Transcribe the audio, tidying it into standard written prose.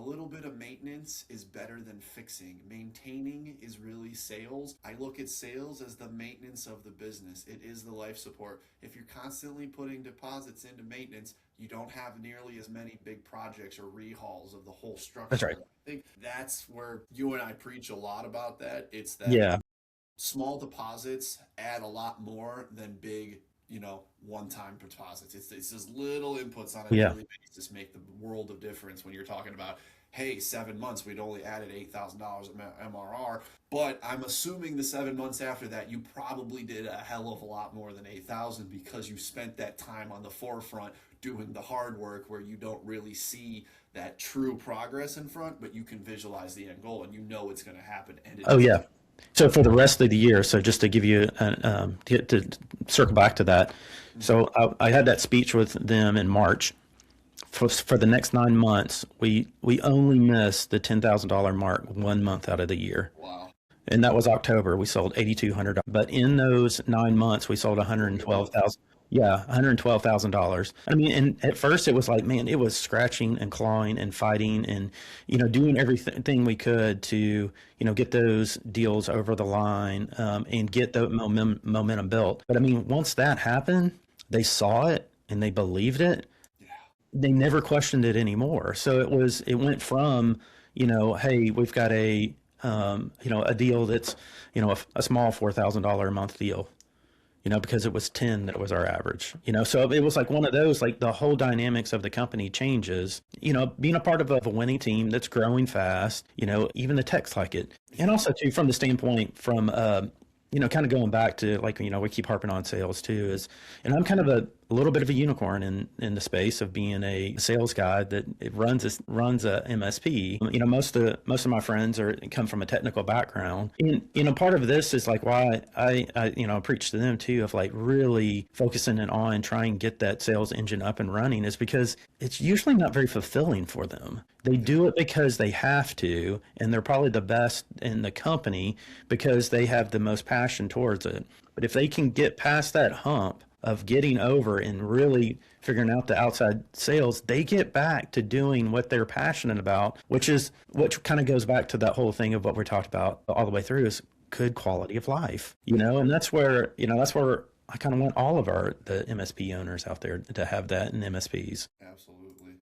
little bit of maintenance is better than fixing. Maintaining is really sales. I look at sales as the maintenance of the business. It is the life support. If you're constantly putting deposits into maintenance, you don't have nearly as many big projects or rehauls of the whole That's structure. right. I think that's where you and I preach a lot about that. It's that Yeah. small deposits add a lot more than big, one-time deposits. It's just little inputs on a Yeah. daily basis make the world of difference when you're talking about, hey, 7 months we'd only added $8,000 of MRR, but I'm assuming the 7 months after that you probably did a hell of a lot more than 8,000 because you spent that time on the forefront doing the hard work where you don't really see that true progress in front, but you can visualize the end goal and you know it's going to happen and it Oh, is. yeah. So for the rest of the year, so just to give you to circle back to that, so I had that speech with them in March. For the next 9 months, we only missed the $10,000 mark 1 month out of the year, Wow. and that was October. We sold 8,200, but in those 9 months, we sold It's really good growth. 112,000. Yeah, $112,000. I mean, and at first it was like, man, it was scratching and clawing and fighting and doing everything we could to get those deals over the line, and get the momentum built. But I mean, once that happened, they saw it and they believed it. Yeah. They never questioned it anymore. So it went from, hey, we've got a deal that's, a small $4,000 a month deal, because it was 10 that was our average, so it was like one of those, like the whole dynamics of the company changes, being a part of a winning team that's growing fast, even the techs like it. And also too, from the standpoint from, kind of going back to like, we keep harping on sales too and I'm kind of a little bit of a unicorn in the space of being a sales guy that it runs a MSP. Most of my friends come from a technical background. And part of this is like why I preach to them too of like really focusing it on trying to get that sales engine up and running is because it's usually not very fulfilling for them. They do it because they have to, and they're probably the best in the company because they have the most passion towards it. But if they can get past that hump of getting over and really figuring out the outside sales, they get back to doing what they're passionate about, which kind of goes back to that whole thing of what we talked about all the way through is good quality of life, and that's where I kind of want all of the MSP owners out there to have that in MSPs. Absolutely.